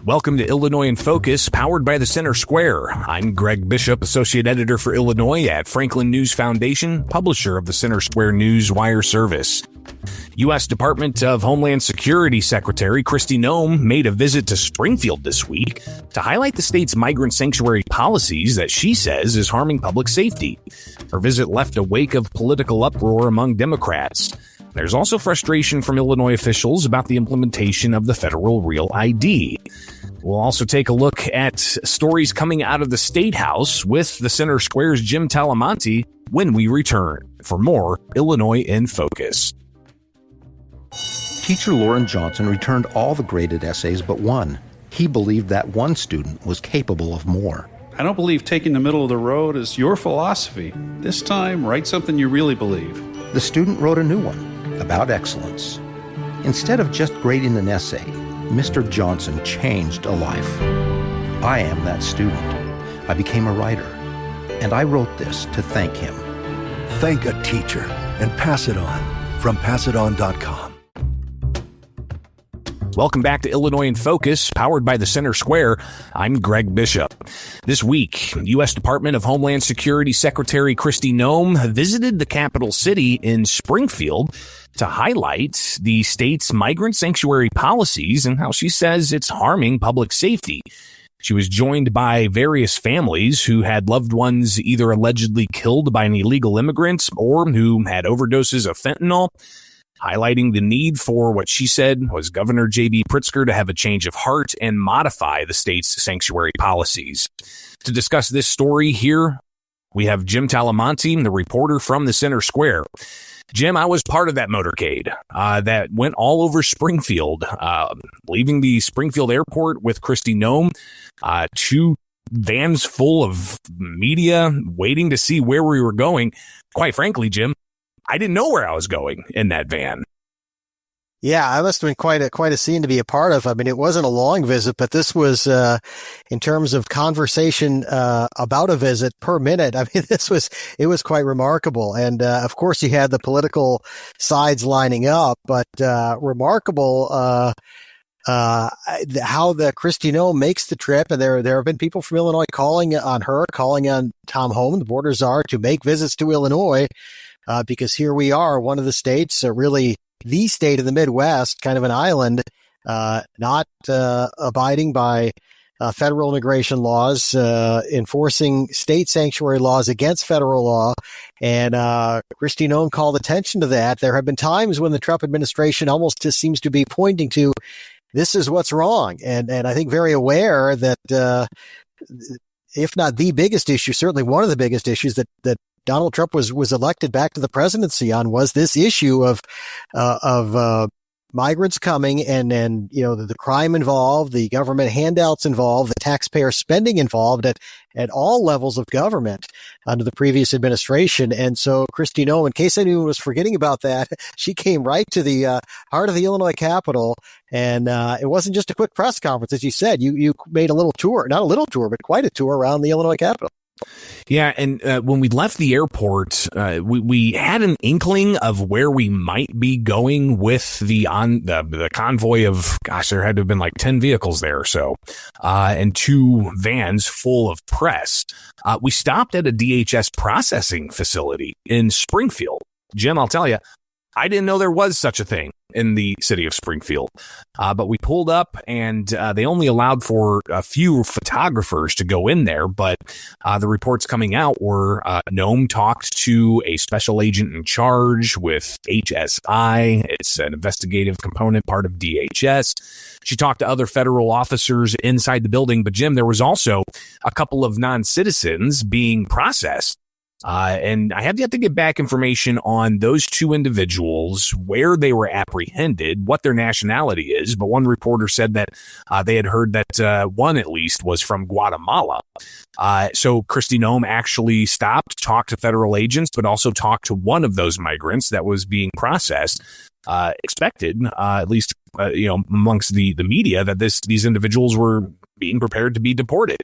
Welcome to Illinois in Focus, powered by the Center Square. I'm Greg Bishop, Associate Editor for Illinois at Franklin News Foundation, publisher of the Center Square News Wire service. U.S. Department of Homeland Security Secretary Kristi Gnome made a visit to Springfield this week to highlight the state's migrant sanctuary policies that she says is harming public safety. Her visit left a wake of political uproar among Democrats. There's also frustration from Illinois officials about the implementation of the federal Real ID. We'll also take a look at stories coming out of the State House with the Center Square's Jim Talamonte when we return for more Illinois in Focus. Teacher Lauren Johnson returned all the graded essays but one. He believed that one student was capable of more. I don't believe taking the middle of the road is your philosophy. This time, write something you really believe. The student wrote a new one about excellence. Instead of just grading an essay, Mr. Johnson changed a life. I am that student. I became a writer, and I wrote this to thank him. Thank a teacher and pass it on from passiton.com. Welcome back to Illinois in Focus, powered by the Center Square. I'm Greg Bishop. This week, U.S. Department of Homeland Security Secretary Kristi Noem visited the capital city in Springfield to highlight the state's migrant sanctuary policies and how she says it's harming public safety. She was joined by various families who had loved ones either allegedly killed by an illegal immigrant or who had overdoses of fentanyl, highlighting the need for what she said was Governor J.B. Pritzker to have a change of heart and modify the state's sanctuary policies. To discuss this story here, we have Jim Talamonte, the reporter from the Center Square. Jim, I was part of that motorcade that went all over Springfield, leaving the Springfield airport with Kristi Gnome, two vans full of media waiting to see where we were going. Quite frankly, Jim, I didn't know where I was going in that van. Yeah, I must have been quite a scene to be a part of. I mean, it wasn't a long visit, but this was, in terms of conversation, about a visit per minute. I mean, it was quite remarkable. And, of course you had the political sides lining up, but, remarkable, how the Kristi Gnome makes the trip. And there have been people from Illinois calling on Tom Home, the border czar, to make visits to Illinois, because here we are, one of the states, really the state of the Midwest, kind of an island, not abiding by federal immigration laws, enforcing state sanctuary laws against federal law. And Kristi Gnome called attention to that. There have been times when the Trump administration almost just seems to be pointing to this is what's wrong. And I think very aware that if not the biggest issue, certainly one of the biggest issues that Donald Trump was elected back to the presidency on was this issue of migrants coming and the crime involved, the government handouts involved, the taxpayer spending involved at all levels of government under the previous administration. And so Kristi Gnome, in case anyone was forgetting about that, she came right to the heart of the Illinois Capitol. And it wasn't just a quick press conference, as you said. You made a little tour, not a little tour, but quite a tour around the Illinois Capitol. Yeah, and when we left the airport, we had an inkling of where we might be going with the convoy of, there had to have been like 10 vehicles there or so, and two vans full of press. We stopped at a DHS processing facility in Springfield. Jim, I'll tell you, I didn't know there was such a thing in the city of Springfield. But we pulled up and they only allowed for a few photographers to go in there. But the reports coming out were Gnome talked to a special agent in charge with HSI. It's an investigative component, part of DHS. She talked to other federal officers inside the building. But Jim, there was also a couple of non-citizens being processed. And I have yet to get back information on those two individuals, where they were apprehended, what their nationality is. But one reporter said that they had heard that one at least was from Guatemala. So Kristi Gnome actually stopped, talked to federal agents, but also talked to one of those migrants that was being processed. Expected, at least, amongst the media, that these individuals were being prepared to be deported.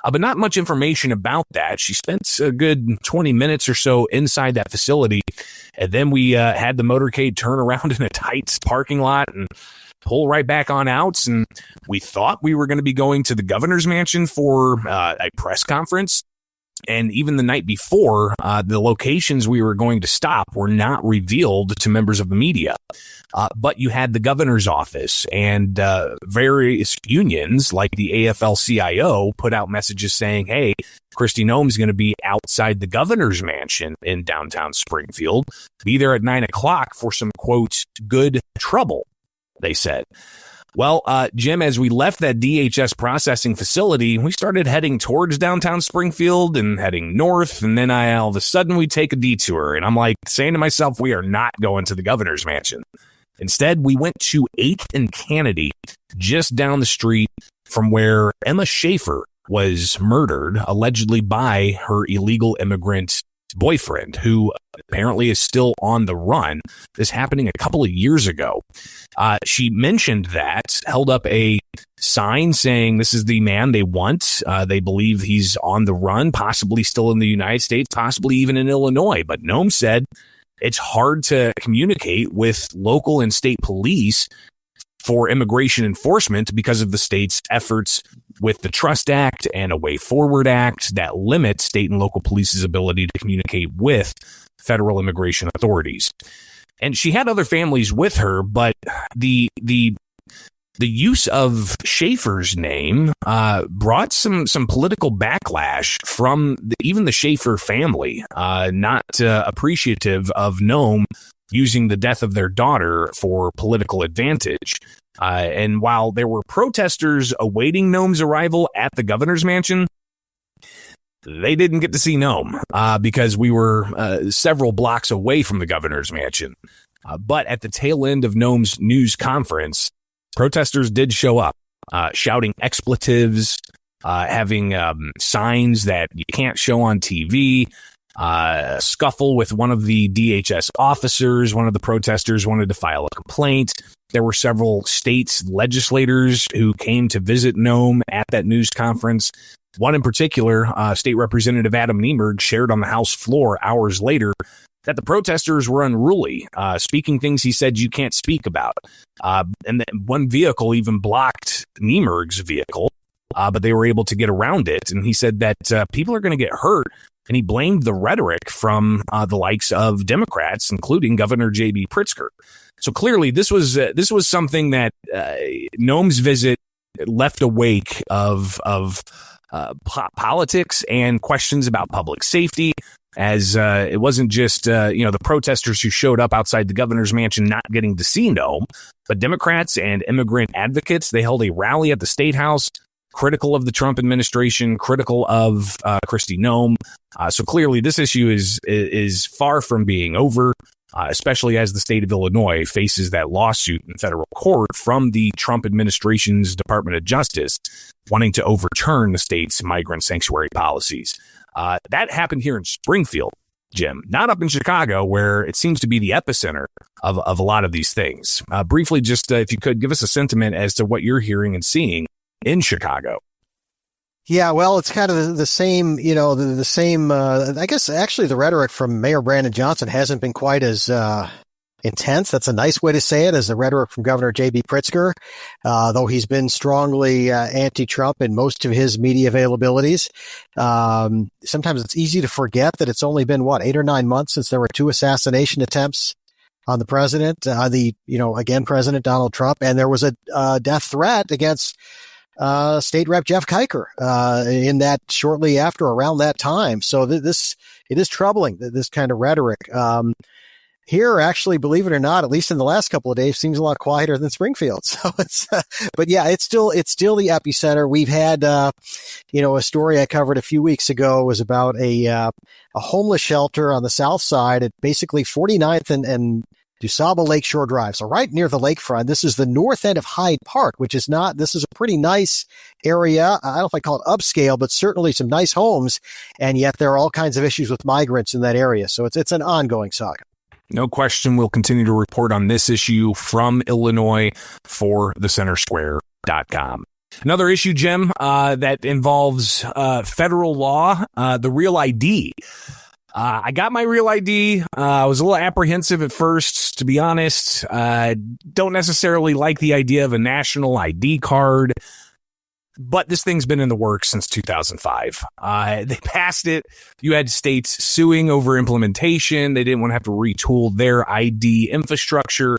But not much information about that. She spent a good 20 minutes or so inside that facility. And then we had the motorcade turn around in a tight parking lot. And pull right back on out. And we thought we were going to be going to the governor's mansion for a press conference. And even the night before, the locations we were going to stop were not revealed to members of the media. But you had the governor's office and various unions like the AFL-CIO put out messages saying, hey, Kristi Noem's going to be outside the governor's mansion in downtown Springfield. Be there at 9 o'clock for some, quote, good trouble, they said. Well, Jim, as we left that DHS processing facility, we started heading towards downtown Springfield and heading north. And then all of a sudden we take a detour. And I'm like saying to myself, we are not going to the governor's mansion. Instead, we went to 8th and Kennedy, just down the street from where Emma Schaefer was murdered, allegedly by her illegal immigrant boyfriend, who apparently is still on the run. This happening a couple of years ago. She mentioned that, held up a sign saying this is the man they want. They believe he's on the run, possibly still in the United States, possibly even in Illinois. But Gnome said it's hard to communicate with local and state police for immigration enforcement because of the state's efforts with the Trust Act and a Way Forward Act that limit state and local police's ability to communicate with federal immigration authorities. And she had other families with her, but the use of Schaefer's name brought some political backlash from even the Schaefer family, not appreciative of Gnome using the death of their daughter for political advantage. And while there were protesters awaiting Gnome's arrival at the governor's mansion, they didn't get to see Gnome because we were several blocks away from the governor's mansion. But at the tail end of Gnome's news conference, protesters did show up, shouting expletives, having signs that you can't show on TV, a scuffle with one of the DHS officers. One of the protesters wanted to file a complaint. There were several state legislators who came to visit Gnome at that news conference. One in particular, State Representative Adam Niemerg, shared on the House floor hours later that the protesters were unruly, speaking things he said you can't speak about. And one vehicle even blocked Niemerg's vehicle, but they were able to get around it. And he said that people are going to get hurt. And he blamed the rhetoric from the likes of Democrats, including Governor J.B. Pritzker. So clearly, this was something that Gnome's visit left a wake of politics and questions about public safety, as it wasn't just the protesters who showed up outside the governor's mansion not getting to see Gnome, but Democrats and immigrant advocates. They held a rally at the State House, critical of the Trump administration, critical of Kristi Gnome. So clearly, this issue is far from being over, especially as the state of Illinois faces that lawsuit in federal court from the Trump administration's Department of Justice, wanting to overturn the state's migrant sanctuary policies. That happened here in Springfield, Jim, not up in Chicago, where it seems to be the epicenter of a lot of these things. Briefly, just if you could give us a sentiment as to what you're hearing and seeing in Chicago. Yeah, well, it's kind of the same, the same, I guess actually the rhetoric from Mayor Brandon Johnson hasn't been quite as intense. That's a nice way to say it, as the rhetoric from Governor J.B. Pritzker, though he's been strongly anti-Trump in most of his media availabilities. Sometimes it's easy to forget that it's only been, 8 or 9 months since there were 2 assassination attempts on the president, President Donald Trump, and there was a death threat against State Rep Jeff Kiker in that shortly after, around that time. So it is troubling, this kind of rhetoric. Here, actually, believe it or not, at least in the last couple of days, seems a lot quieter than Springfield. So but yeah, it's still the epicenter. We've had, a story I covered a few weeks ago was about a homeless shelter on the south side at basically 49th and DuSable Lakeshore Drive. So right near the lakefront. This is the north end of Hyde Park, this is a pretty nice area. I don't know if I call it upscale, but certainly some nice homes. And yet there are all kinds of issues with migrants in that area. So it's an ongoing saga. No question. We'll continue to report on this issue from Illinois for thecentersquare.com. Another issue, Jim, that involves federal law, the Real ID. I got my real ID. I was a little apprehensive at first, to be honest. Don't necessarily like the idea of a national ID card, but this thing's been in the works since 2005. They passed it. You had states suing over implementation. They didn't want to have to retool their ID infrastructure.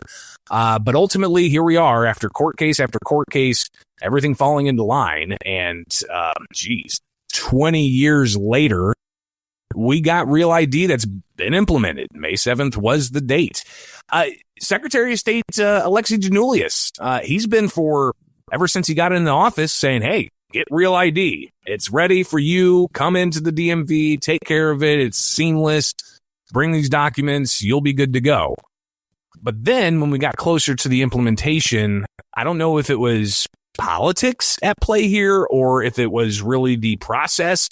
But ultimately, here we are after court case after court case, everything falling into line. And, 20 years later, we got real ID that's been implemented. May 7th was the date. Secretary of State Alexi Giannoulias, he's been ever since he got into office saying, hey, get real ID. It's ready for you. Come into the DMV, take care of it. It's seamless. Bring these documents. You'll be good to go. But then when we got closer to the implementation, I don't know if it was politics at play here or if it was really the process.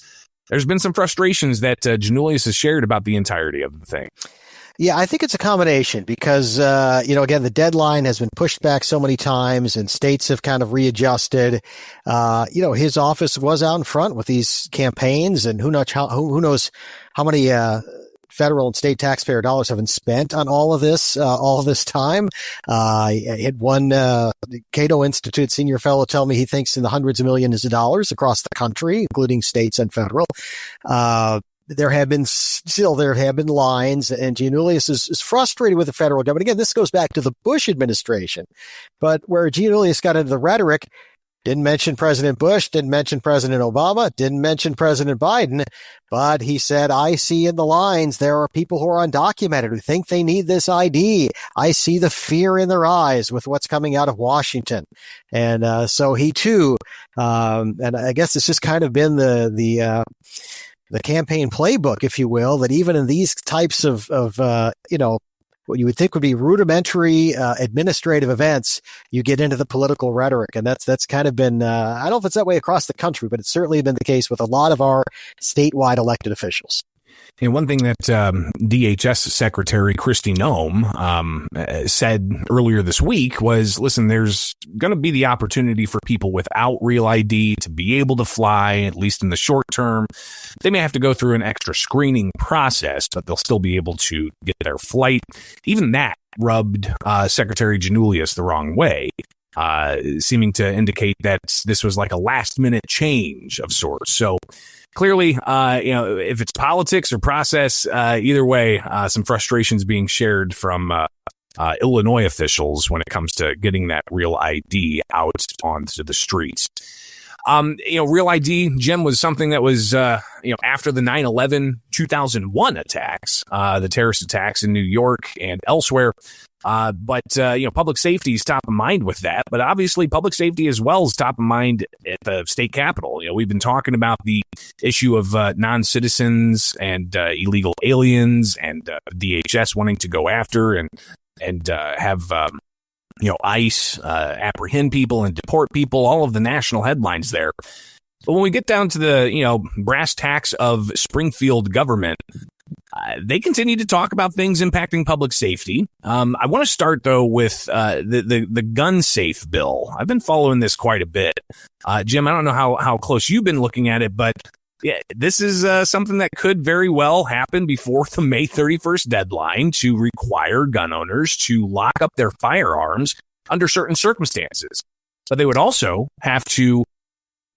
There's been some frustrations that Giannoulias has shared about the entirety of the thing. Yeah, I think it's a combination because, again, the deadline has been pushed back so many times and states have kind of readjusted. His office was out in front with these campaigns, and who knows how many federal and state taxpayer dollars have been spent on all of this time. I had one Cato Institute senior fellow tell me he thinks in the hundreds of millions of dollars across the country, including states and federal. There have been lines, and Giannoulias is frustrated with the federal government. Again, this goes back to the Bush administration, but where Giannoulias got into the rhetoric, didn't mention President Bush, didn't mention President Obama, didn't mention President Biden, but he said, I see in the lines there are people who are undocumented who think they need this ID. I see the fear in their eyes with what's coming out of Washington. And so he too, and I guess it's just kind of been the campaign playbook, if you will, that even in these types of what you would think would be rudimentary administrative events, you get into the political rhetoric. And that's kind of been, I don't know if it's that way across the country, but it's certainly been the case with a lot of our statewide elected officials. And one thing that DHS Secretary Kristi Gnome said earlier this week was, listen, there's going to be the opportunity for people without real ID to be able to fly, at least in the short term. They may have to go through an extra screening process, but they'll still be able to get their flight. Even that rubbed Secretary Giannoulias the wrong way, seeming to indicate that this was like a last-minute change of sorts. So clearly, if it's politics or process, either way, some frustrations being shared from Illinois officials when it comes to getting that real ID out onto the streets. Real ID, Jim, was something that was, after the 9/11 2001 attacks, the terrorist attacks in New York and elsewhere. But public safety is top of mind with that. But obviously, public safety as well is top of mind at the state capitol. We've been talking about the issue of non-citizens and illegal aliens, and DHS wanting to go after and have ICE apprehend people and deport people. All of the national headlines there. But when we get down to the brass tacks of Springfield government, they continue to talk about things impacting public safety. I want to start, though, with the gun safe bill. I've been following this quite a bit. Jim, I don't know how close you've been looking at it, but yeah, this is something that could very well happen before the May 31st deadline to require gun owners to lock up their firearms under certain circumstances. But they would also have to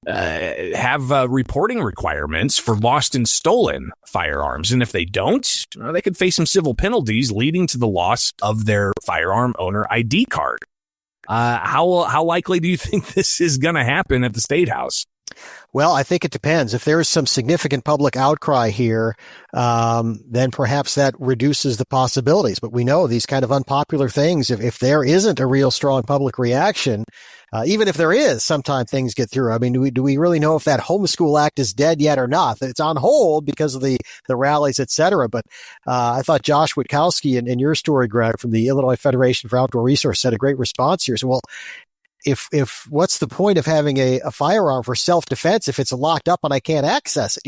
have reporting requirements for lost and stolen firearms. And if they don't, they could face some civil penalties leading to the loss of their firearm owner ID card. How likely do you think this is going to happen at the State House? Well, I think it depends. If there is some significant public outcry here, then perhaps that reduces the possibilities. But we know these kind of unpopular things, if there isn't a real strong public reaction, even if there is, sometimes things get through. I mean, do we really know if that homeschool act is dead yet or not? It's on hold because of the rallies, et cetera. But I thought Josh Witkowski in your story, Greg, from the Illinois Federation for Outdoor Resource had a great response here. So, well, if what's the point of having a firearm for self-defense if it's locked up and I can't access it?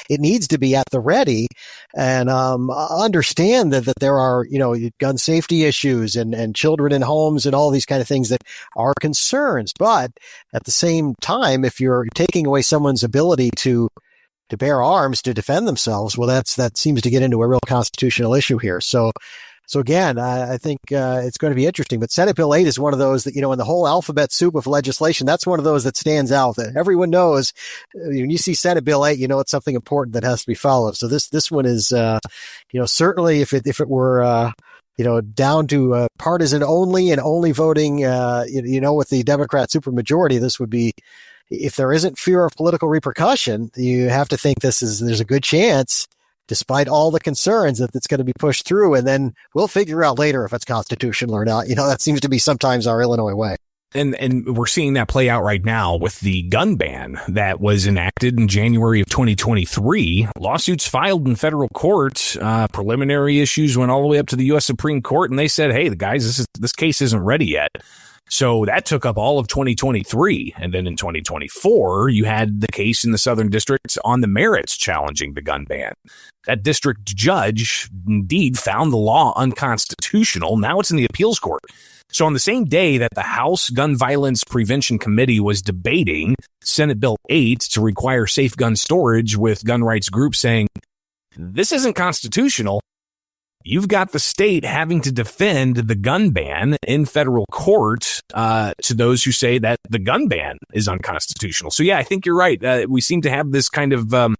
It needs to be at the ready, and understand that there are, gun safety issues and children in homes and all these kind of things that are concerns. But at the same time, if you're taking away someone's ability to bear arms to defend themselves. Well, that seems to get into a real constitutional issue here. So again, I think it's going to be interesting. But Senate Bill 8 is one of those that, in the whole alphabet soup of legislation, that's one of those that stands out. That everyone knows when you see Senate Bill 8, it's something important that has to be followed. So this one is, certainly if it were, down to partisan only and only voting, with the Democrat supermajority, this would be, if there isn't fear of political repercussion, you have to think there's a good chance, despite all the concerns, that it's going to be pushed through, and then we'll figure out later if it's constitutional or not. That seems to be sometimes our Illinois way. And we're seeing that play out right now with the gun ban that was enacted in January of 2023. Lawsuits filed in federal court, preliminary issues went all the way up to the U.S. Supreme Court, and they said, hey, the guys, this case isn't ready yet. So that took up all of 2023. And then in 2024, you had the case in the Southern District on the merits challenging the gun ban. That district judge indeed found the law unconstitutional. Now it's in the appeals court. So on the same day that the House Gun Violence Prevention Committee was debating Senate Bill 8 to require safe gun storage, with gun rights groups saying, this isn't constitutional, you've got the state having to defend the gun ban in federal court to those who say that the gun ban is unconstitutional. So, yeah, I think you're right. We seem to have this kind of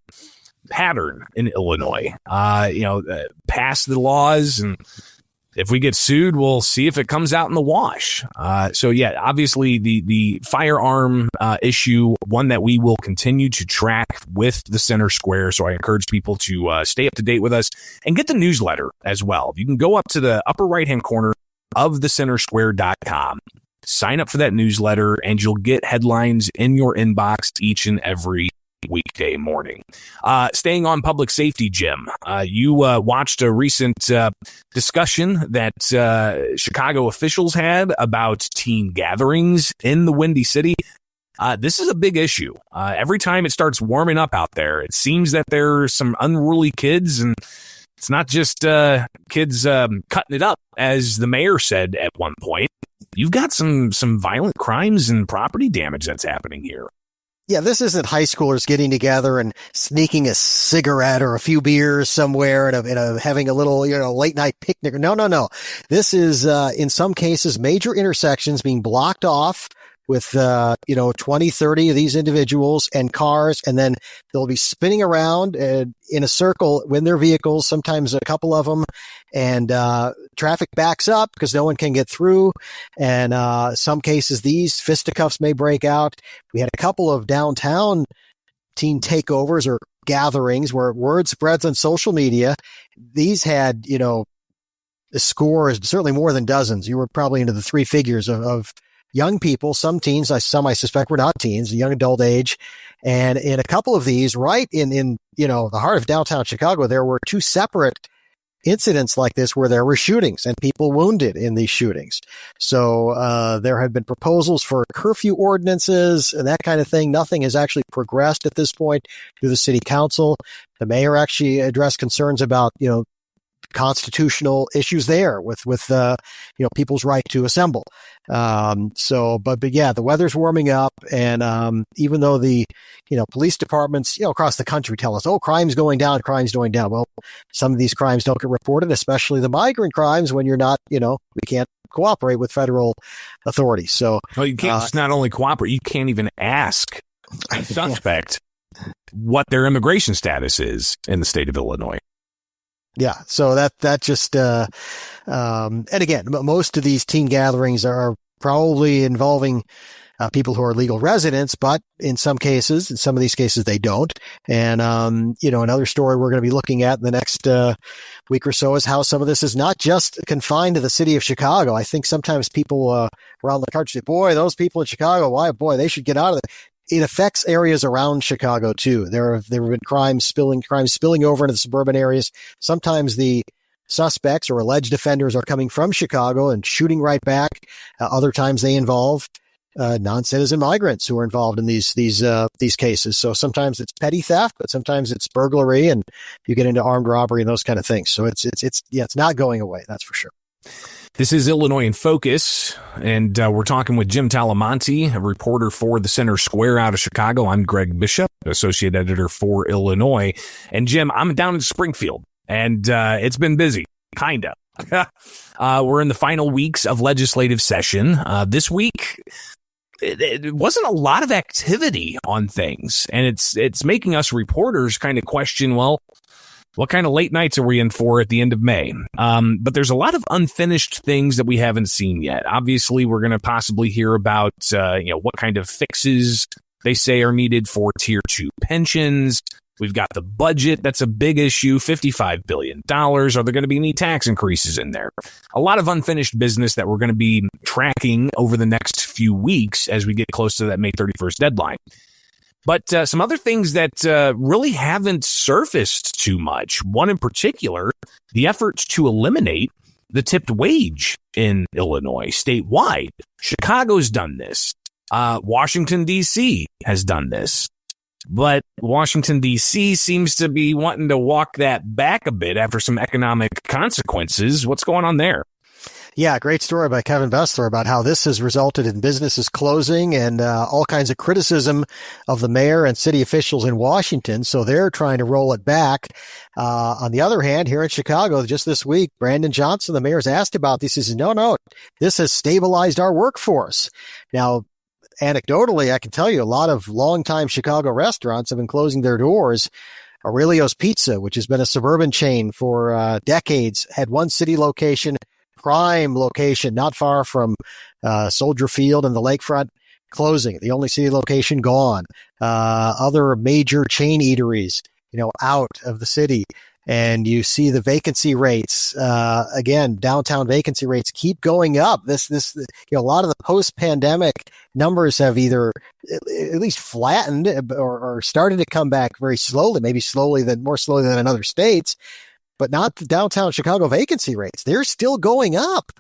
pattern in Illinois. Pass the laws, and if we get sued, we'll see if it comes out in the wash. So, yeah, obviously the firearm issue, one that we will continue to track with the Center Square. So I encourage people to stay up to date with us and get the newsletter as well. You can go up to the upper right-hand corner of thecentersquare.com, sign up for that newsletter, and you'll get headlines in your inbox each and every weekday morning. Staying on public safety, Jim, you watched a recent discussion that Chicago officials had about teen gatherings in the Windy City. This is a big issue. Every time it starts warming up out there, it seems that there are some unruly kids, and it's not just kids cutting it up, as the mayor said at one point. You've got some violent crimes and property damage that's happening here. Yeah, this isn't high schoolers getting together and sneaking a cigarette or a few beers somewhere and having a little, late night picnic. No. This is, in some cases, major intersections being blocked off with, 20, 30 of these individuals and cars, and then they'll be spinning around in a circle in their vehicles, sometimes a couple of them, and traffic backs up because no one can get through. And some cases, these fisticuffs may break out. We had a couple of downtown teen takeovers or gatherings where word spreads on social media. These had, scores, certainly more than dozens. You were probably into the three figures of young people, some teens, some I suspect were not teens, young adult age. And in a couple of these, right in the heart of downtown Chicago, there were two separate incidents like this where there were shootings and people wounded in these shootings. So there have been proposals for curfew ordinances and that kind of thing. Nothing has actually progressed at this point through the city council. The mayor actually addressed concerns about, constitutional issues there with people's right to assemble. But yeah, the weather's warming up, and even though the police departments across the country tell us, crime's going down. Well, some of these crimes don't get reported, especially the migrant crimes, when you're not, we can't cooperate with federal authorities. So you can't just not only cooperate, you can't even ask a suspect what their immigration status is in the state of Illinois. Yeah. So that just, and again, most of these teen gatherings are probably involving people who are legal residents, but in some of these cases, they don't. And, another story we're going to be looking at in the next week or so is how some of this is not just confined to the city of Chicago. I think sometimes people around the country say, boy, those people in Chicago, they should get out of it. It affects areas around Chicago too. There have been crimes spilling over into the suburban areas. Sometimes the suspects or alleged offenders are coming from Chicago and shooting right back. Other times they involve non-citizen migrants who are involved in these cases. So sometimes it's petty theft, but sometimes it's burglary, and you get into armed robbery and those kind of things. So it's not going away. That's for sure. This is Illinois in Focus, and we're talking with Jim Talamonte, a reporter for the Center Square out of Chicago. I'm Greg Bishop, associate editor for Illinois. And Jim, I'm down in Springfield, and it's been busy, kind of. We're in the final weeks of legislative session. This week, it wasn't a lot of activity on things, and it's making us reporters kind of question, well, what kind of late nights are we in for at the end of May? But there's a lot of unfinished things that we haven't seen yet. Obviously, we're going to possibly hear about, what kind of fixes they say are needed for Tier 2 pensions. We've got the budget. That's a big issue, $55 billion. Are there going to be any tax increases in there? A lot of unfinished business that we're going to be tracking over the next few weeks as we get close to that May 31st deadline. But some other things that really haven't surfaced too much. One in particular, the efforts to eliminate the tipped wage in Illinois statewide. Chicago's done this. Washington, D.C. has done this. But Washington, D.C. seems to be wanting to walk that back a bit after some economic consequences. What's going on there? Yeah, great story by Kevin Bessler about how this has resulted in businesses closing and all kinds of criticism of the mayor and city officials in Washington. So they're trying to roll it back. On the other hand, here in Chicago, just this week, Brandon Johnson, the mayor's asked about this. He says, no, this has stabilized our workforce. Now, anecdotally, I can tell you a lot of longtime Chicago restaurants have been closing their doors. Aurelio's Pizza, which has been a suburban chain for decades, had one city location, prime location, not far from Soldier Field and the lakefront, closing. The only city location gone. Other major chain eateries, out of the city. And you see the vacancy rates, again, downtown vacancy rates keep going up. A lot of the post-pandemic numbers have either at least flattened or started to come back very slowly, maybe more slowly than in other states. But not the downtown Chicago vacancy rates. They're still going up,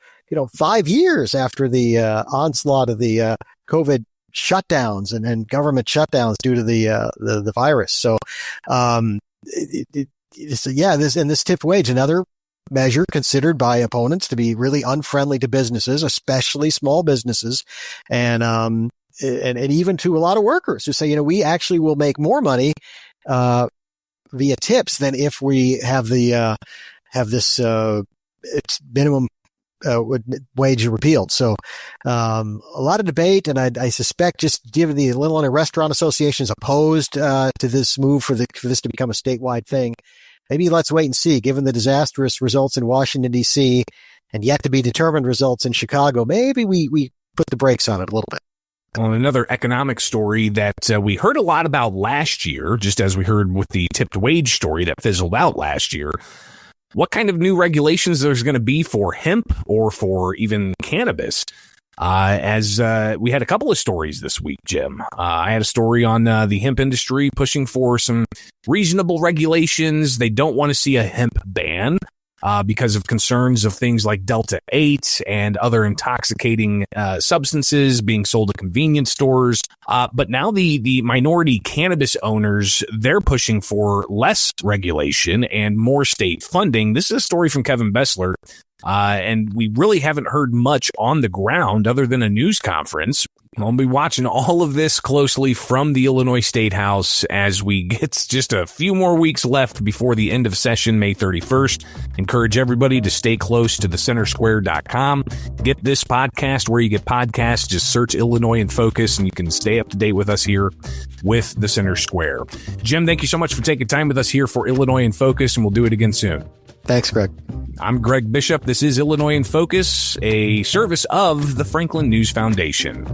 5 years after the onslaught of the COVID shutdowns and government shutdowns due to the virus. So, this tipped wage, another measure considered by opponents to be really unfriendly to businesses, especially small businesses, and even to a lot of workers who say, we actually will make more money via tips than if we have this minimum wage repealed. So a lot of debate, and I suspect, just given the Illinois Restaurant Association is opposed to this move for this to become a statewide thing. Maybe let's wait and see. Given the disastrous results in Washington, D.C. and yet to be determined results in Chicago, maybe we put the brakes on it a little bit. Well, another economic story that we heard a lot about last year, just as we heard with the tipped wage story that fizzled out last year. What kind of new regulations there's going to be for hemp or for even cannabis? As we had a couple of stories this week, Jim. I had a story on the hemp industry pushing for some reasonable regulations. They don't want to see a hemp ban. Because of concerns of things like Delta 8 and other intoxicating substances being sold at convenience stores. But now the minority cannabis owners, they're pushing for less regulation and more state funding. This is a story from Kevin Bessler. And we really haven't heard much on the ground other than a news conference. I'll be watching all of this closely from the Illinois State House as we get just a few more weeks left before the end of session, May 31st. Encourage everybody to stay close to thecentersquare.com. Get this podcast where you get podcasts. Just search Illinois in Focus and you can stay up to date with us here with the Center Square. Jim, thank you so much for taking time with us here for Illinois in Focus, and we'll do it again soon. Thanks, Greg. I'm Greg Bishop. This is Illinois in Focus, a service of the Franklin News Foundation.